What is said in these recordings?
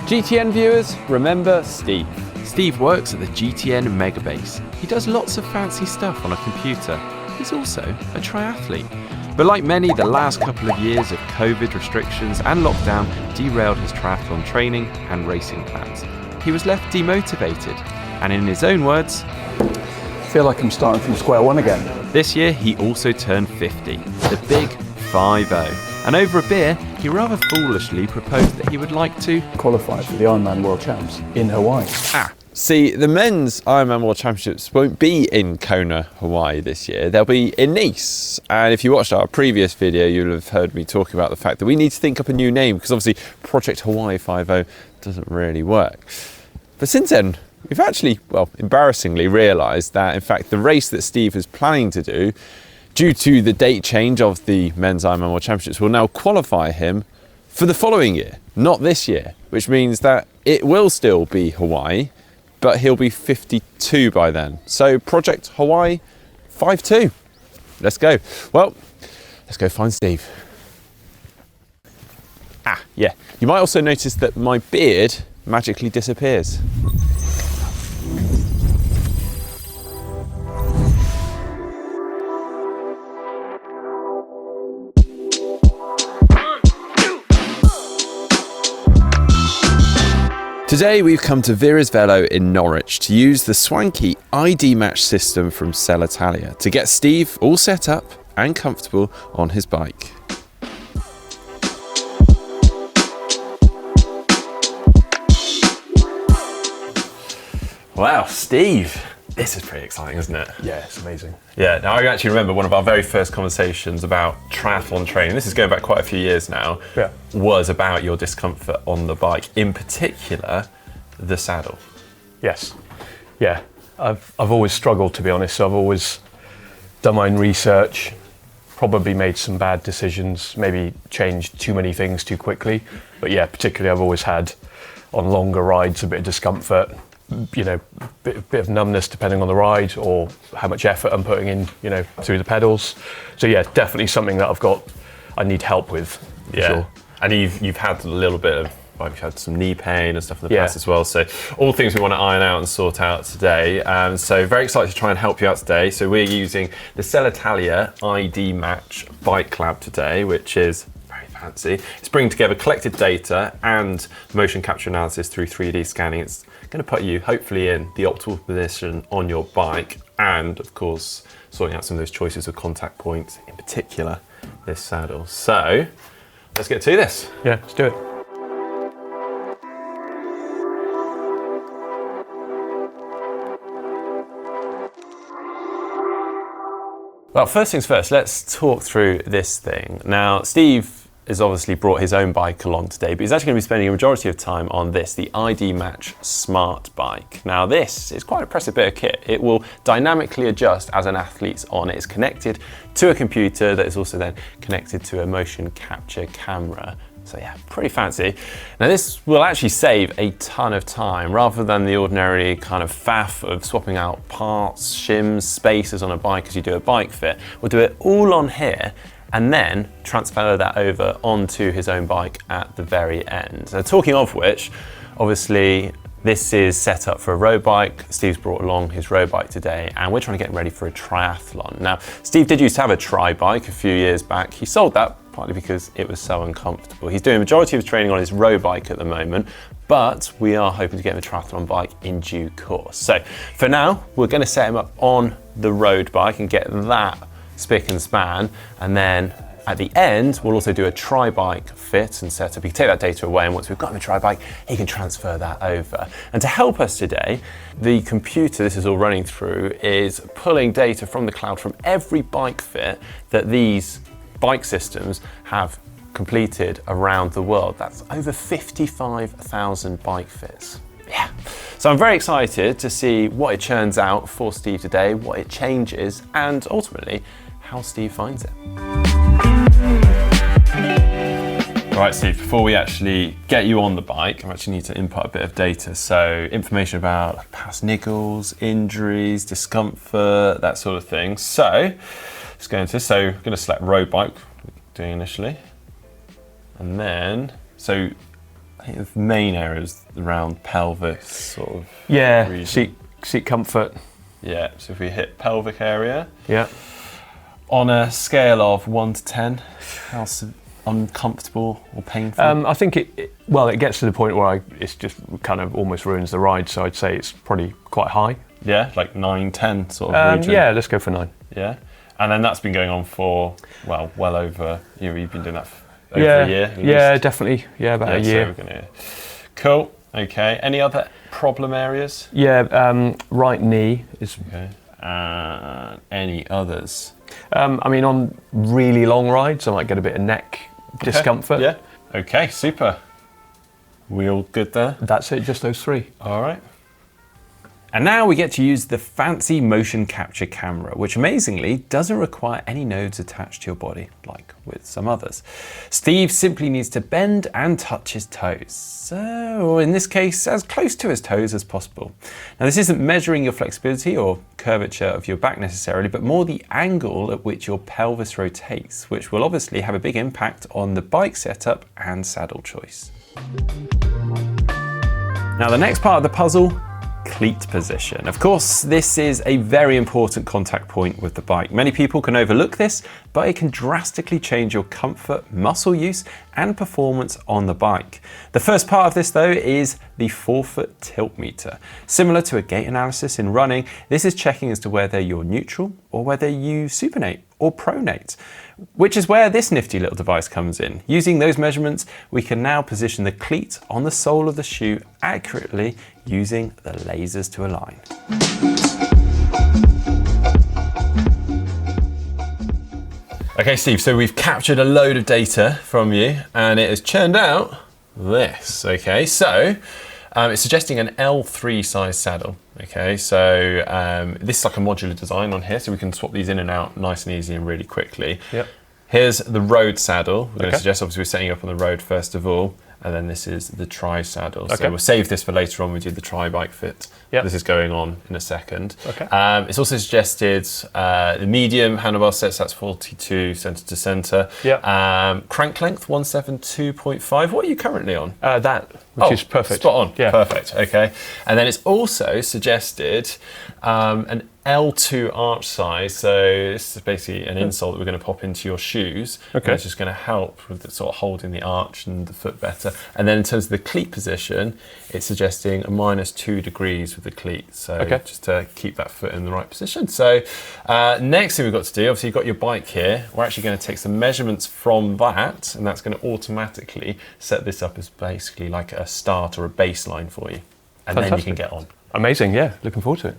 GTN viewers, remember Steve. Steve works at the GTN Megabase. He does lots of fancy stuff on a computer. He's also a triathlete. But like many, the last couple of years of COVID restrictions and lockdown derailed his triathlon training and racing plans. He was left demotivated, and in his own words, I feel like I'm starting from square one again. This year he also turned 50, the big 5-0. And over a beer, he rather foolishly proposed that he would like to Qualify for the Ironman World Champs in Hawaii. See, the men's Ironman World Championships won't be in Kona, Hawaii this year. They'll be in Nice. And if you watched our previous video, you'll have heard me talking about the fact that we need to think up a new name because obviously Project Hawaii 5-0 doesn't really work. But since then, we've actually, well, embarrassingly realised that, in fact, the race that Steve is planning to do, due to the date change of the men's Ironman World Championships, will now qualify him for the following year, not this year, which means that it will still be Hawaii, but he'll be 52 by then. So Project Hawaii 5-2. Let's go. Well, let's go find Steve. Yeah. You might also notice that my beard magically disappears. Today we've come to Vera's Velo in Norwich to use the swanky ID match system from Italia to get Steve all set up and comfortable on his bike. Wow, Steve, this is pretty exciting, isn't it? Yeah, it's amazing. Yeah, now I actually remember one of our very first conversations about triathlon training, this is going back quite a few years now, was about your discomfort on the bike, in particular, the saddle. Yes, yeah. I've always struggled, to be honest, so I've always done my own research, probably made some bad decisions, maybe changed too many things too quickly, but yeah, particularly I've always had, on longer rides, a bit of discomfort, you know, bit of numbness depending on the ride or how much effort I'm putting in, you know, through the pedals. So yeah, definitely something that I need help with. For sure. And you've had a little bit of, well, you've had some knee pain and stuff in the past as well. So all things we want to iron out and sort out today. So very excited to try and help you out today. So we're using the Italia ID Match Bike Lab today, which is fancy. It's bringing together collected data and motion capture analysis through 3D scanning. It's going to put you hopefully in the optimal position on your bike and of course sorting out some of those choices of contact points, in particular this saddle. So let's get to this. Yeah, let's do it. Well, first things first, let's talk through this thing. Now, Steve has obviously brought his own bike along today, but he's actually going to be spending a majority of time on this, the ID Match Smart Bike. Now this is quite an impressive bit of kit. It will dynamically adjust as an athlete's on. It's connected to a computer that is also then connected to a motion capture camera. So yeah, pretty fancy. Now this will actually save a ton of time rather than the ordinary kind of faff of swapping out parts, shims, spacers on a bike as you do a bike fit. We'll do it all on here and then transfer that over onto his own bike at the very end. So talking of which, obviously this is set up for a road bike. Steve's brought along his road bike today and we're trying to get ready for a triathlon. Now, Steve did used to have a tri bike a few years back. He sold that partly because it was so uncomfortable. He's doing a majority of his training on his road bike at the moment, but we are hoping to get him a triathlon bike in due course. So for now, we're gonna set him up on the road bike and get that spick and span, and then at the end we'll also do a tri-bike fit and setup. He can take that data away, and once we've got him a tri-bike he can transfer that over. And to help us today, the computer this is all running through is pulling data from the cloud from every bike fit that these bike systems have completed around the world. That's over 55,000 bike fits. Yeah. So I'm very excited to see what it churns out for Steve today, what it changes, and ultimately how Steve finds it. Right, Steve, before we actually get you on the bike, I actually need to input a bit of data. So information about past niggles, injuries, discomfort, that sort of thing. So let's go into this. So I'm going to select road bike, doing initially. And then, so I think the main areas around pelvis, sort of. Yeah, region. seat comfort. Yeah, so if we hit pelvic area, Yeah. on a scale of 1 to 10, how uncomfortable or painful? I think it gets to the point where it's just kind of almost ruins the ride, so I'd say it's probably quite high. Yeah, like 9, 10 sort of region. Yeah, let's go for 9. Yeah, and then that's been going on for, well over, you've been doing that for over a year? Yeah, definitely. Yeah, about a year. So we're gonna, cool, okay. Any other problem areas? Yeah, right knee is... Okay. Any others? I mean, on really long rides, I might get a bit of neck discomfort. Yeah. Okay, super. We all good there? That's it, just those 3. All right. And now we get to use the fancy motion capture camera, which amazingly doesn't require any nodes attached to your body, like with some others. Steve simply needs to bend and touch his toes. So in this case, as close to his toes as possible. Now this isn't measuring your flexibility or curvature of your back necessarily, but more the angle at which your pelvis rotates, which will obviously have a big impact on the bike setup and saddle choice. Now the next part of the puzzle, cleat position. Of course, this is a very important contact point with the bike. Many people can overlook this, but it can drastically change your comfort, muscle use, and performance on the bike. The first part of this though is the forefoot tilt meter. Similar to a gait analysis in running, this is checking as to whether you're neutral or whether you supinate or pronate, which is where this nifty little device comes in. Using those measurements, we can now position the cleat on the sole of the shoe accurately using the lasers to align. Okay, Steve, so we've captured a load of data from you and it has churned out this, okay? So it's suggesting an L3 size saddle, okay? So this is like a modular design on here, so we can swap these in and out nice and easy and really quickly. Yep. Here's the road saddle. We're going to Okay. suggest, obviously, we're setting up on the road first of all, and then this is the tri saddle. Okay. So we'll save this for later on. We do the tri bike fit. Yep. This is going on in a second. Okay. It's also suggested the medium handlebar sets. That's 42 centre to centre. Yep. Crank length 172.5. What are you currently on? Which is perfect. Spot on. Yeah. Perfect. Okay. And then it's also suggested an L2 arch size. So this is basically an insole that we're going to pop into your shoes. Okay. And it's just going to help with the sort of holding the arch and the foot better. And then in terms of the cleat position, it's suggesting a -2 degrees with the cleat. So Okay. just to keep that foot in the right position. So next thing we've got to do, obviously you've got your bike here. We're actually going to take some measurements from that, and that's going to automatically set this up as basically like a start or a baseline for you. And then you can Fantastic. get on. Amazing, yeah. Looking forward to it.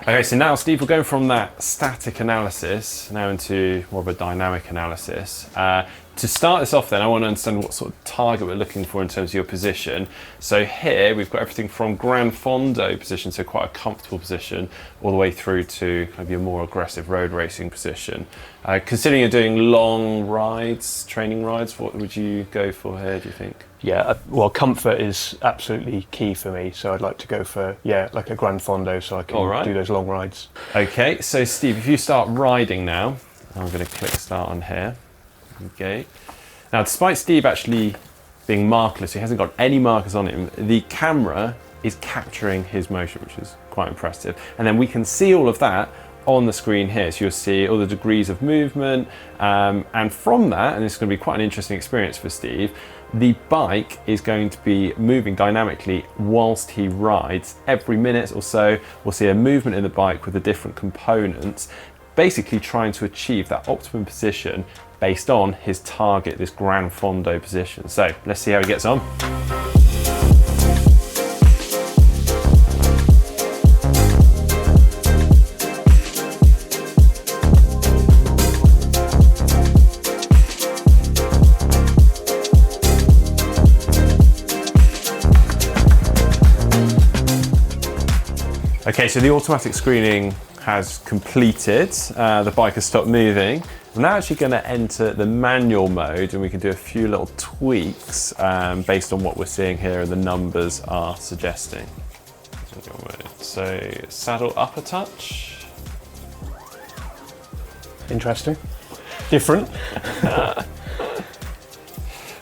Okay, so now Steve, we're going from that static analysis now into more of a dynamic analysis. To start this off then, I want to understand what sort of target we're looking for in terms of your position. So here we've got everything from Gran Fondo position, so quite a comfortable position, all the way through to kind of your more aggressive road racing position. Considering you're doing long rides, training rides, what would you go for here, do you think? Yeah, well, comfort is absolutely key for me, so I'd like to go for, like a Gran Fondo so I can All right. do those long rides. Okay, so Steve, if you start riding now, I'm going to click start on here. Okay. Now, despite Steve actually being markerless, he hasn't got any markers on him, the camera is capturing his motion, which is quite impressive. And then we can see all of that on the screen here. So you'll see all the degrees of movement. And from that, and this is going to be quite an interesting experience for Steve, the bike is going to be moving dynamically whilst he rides. Every minute or so, we'll see a movement in the bike with the different components, basically trying to achieve that optimum position based on his target, this Gran Fondo position. So let's see how he gets on. Okay, so the automatic screening has completed. The bike has stopped moving. I'm now actually going to enter the manual mode, and we can do a few little tweaks based on what we're seeing here and the numbers are suggesting. So saddle up a touch. Interesting. Different.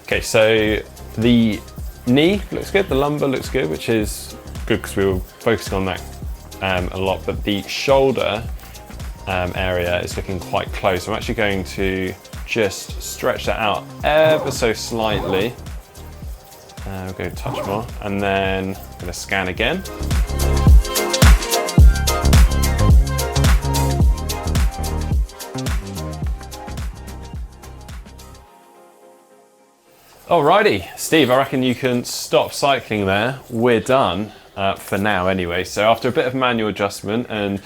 Okay, so the knee looks good, the lumbar looks good, which is good because we were focusing on that a lot, but the shoulder area is looking quite close. I'm actually going to just stretch that out ever so slightly. We'll go a touch more, and then I'm going to scan again. Alrighty, Steve, I reckon you can stop cycling there. We're done for now anyway. So after a bit of manual adjustment and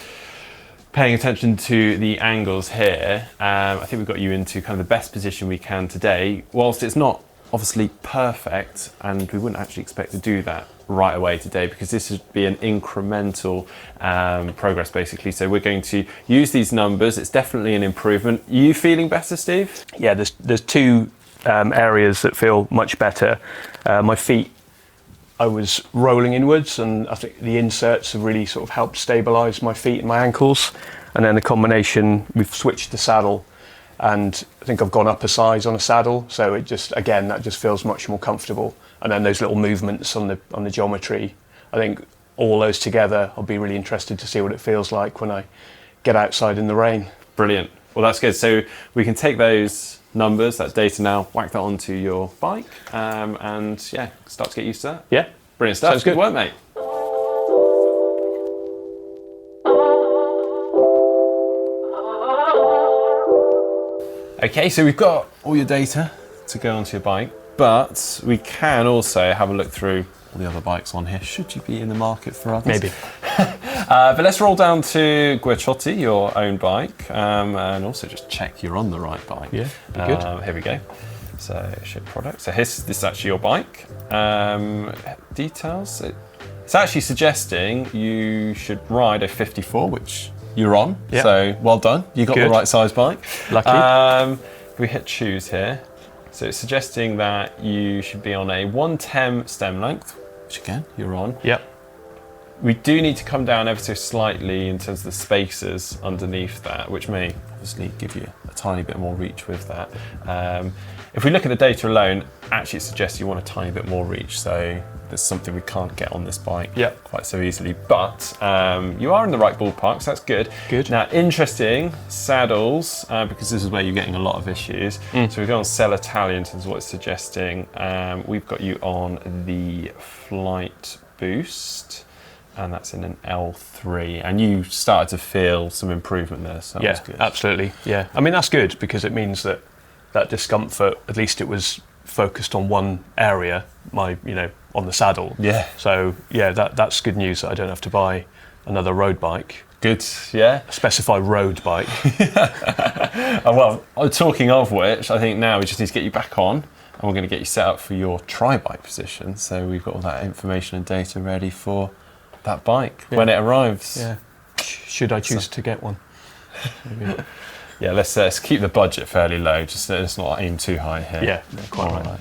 paying attention to the angles here, I think we've got you into kind of the best position we can today. Whilst it's not obviously perfect, and we wouldn't actually expect to do that right away today because this would be an incremental progress basically. So we're going to use these numbers. It's definitely an improvement. You feeling better, Steve? Yeah, there's two areas that feel much better. My feet, I was rolling inwards, and I think the inserts have really sort of helped stabilise my feet and my ankles. And then the combination, we've switched the saddle, and I think I've gone up a size on a saddle, so it just, again, that just feels much more comfortable. And then those little movements on the geometry, I think all those together, I'll be really interested to see what it feels like when I get outside in the rain. Brilliant. Well, that's good. So we can take those numbers, that data now, whack that onto your bike, and yeah, start to get used to that. Yeah. Brilliant stuff. Sounds good. Good work, mate. Okay, so we've got all your data to go onto your bike, but we can also have a look through all the other bikes on here, should you be in the market for others. Maybe. But let's roll down to Guerciotti, your own bike, and also just check you're on the right bike. Yeah, good. Here we go. So ship product. So this is actually your bike. Details. It's actually suggesting you should ride a 54, which you're on. Yeah. So well done. You got the right size bike. Lucky. We hit choose here. So it's suggesting that you should be on a 110 stem length, which again, you're on. Yep. We do need to come down ever so slightly in terms of the spacers underneath that, which may obviously give you a tiny bit more reach with that. If we look at the data alone, actually it suggests you want a tiny bit more reach, so there's something we can't get on this bike quite so easily, but you are in the right ballpark, so that's good. Good. Now, interesting, saddles, because this is where you're getting a lot of issues. So we go on Sell Italia in terms of what it's suggesting. We've got you on the Flight Boost, and that's in an L3, and you started to feel some improvement there, so that's good. Absolutely. Yeah, I mean, that's good because it means that discomfort, at least it was focused on one area, on the saddle. Yeah. So yeah, that's good news that I don't have to buy another road bike. Good, yeah. Specify road bike. Well, talking of which, I think now we just need to get you back on, and we're going to get you set up for your tri-bike position. So we've got all that information and data ready for that bike when it arrives. Yeah. Should I choose to get one? Maybe. Yeah, let's keep the budget fairly low. Just let's not aim too high here. Yeah, quite right.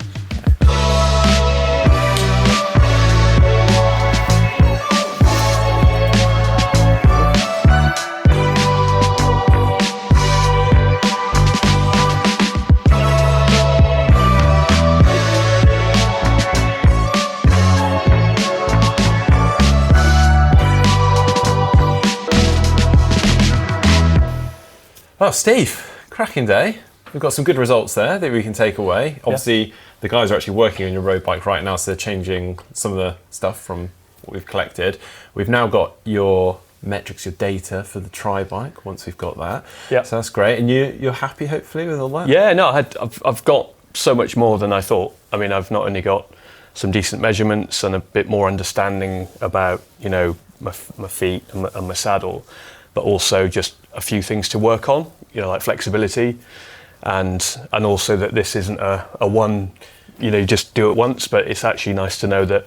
Well, Steve, cracking day. We've got some good results there that we can take away. Obviously, the guys are actually working on your road bike right now, so they're changing some of the stuff from what we've collected. We've now got your metrics, your data for the tri-bike once we've got that. Yeah. So that's great. And you're happy, hopefully, with all that? Yeah, no, I've got so much more than I thought. I mean, I've not only got some decent measurements and a bit more understanding about, my feet and my saddle, but also just a few things to work on, like flexibility, and also that this isn't a one, just do it once, but it's actually nice to know that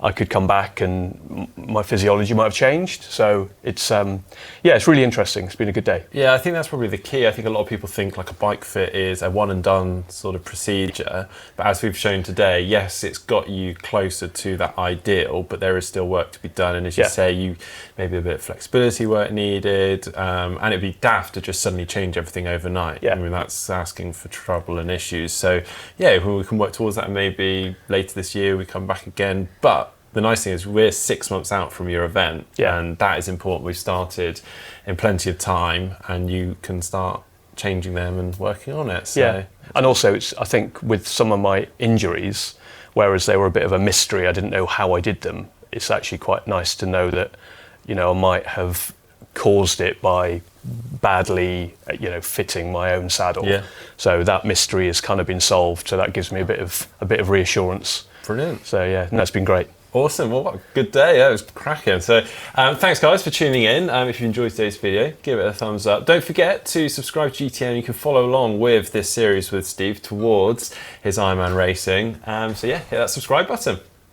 I could come back and my physiology might have changed. So it's it's really interesting. It's been a good day. Yeah, I think that's probably the key. I think a lot of people think like a bike fit is a one and done sort of procedure, but as we've shown today, yes, it's got you closer to that ideal, but there is still work to be done. And as you say, you maybe a bit of flexibility work needed, and it'd be daft to just suddenly change everything overnight. I mean, that's asking for trouble and issues. So yeah, we can work towards that, and maybe later this year we come back again. But the nice thing is we're 6 months out from your event, and that is important. We've started in plenty of time, and you can start changing them and working on it. So. And also I think with some of my injuries, whereas they were a bit of a mystery, I didn't know how I did them, it's actually quite nice to know that, you know, I might have caused it by badly, you know, fitting my own saddle. So that mystery has kind of been solved, so that gives me a bit of reassurance. Brilliant. So that's been great. Awesome. Well, what a good day. Yeah, it was cracking. So thanks, guys, for tuning in. If you enjoyed today's video, give it a thumbs up. Don't forget to subscribe to GTN. You can follow along with this series with Steve towards his Ironman racing. So yeah, hit that subscribe button.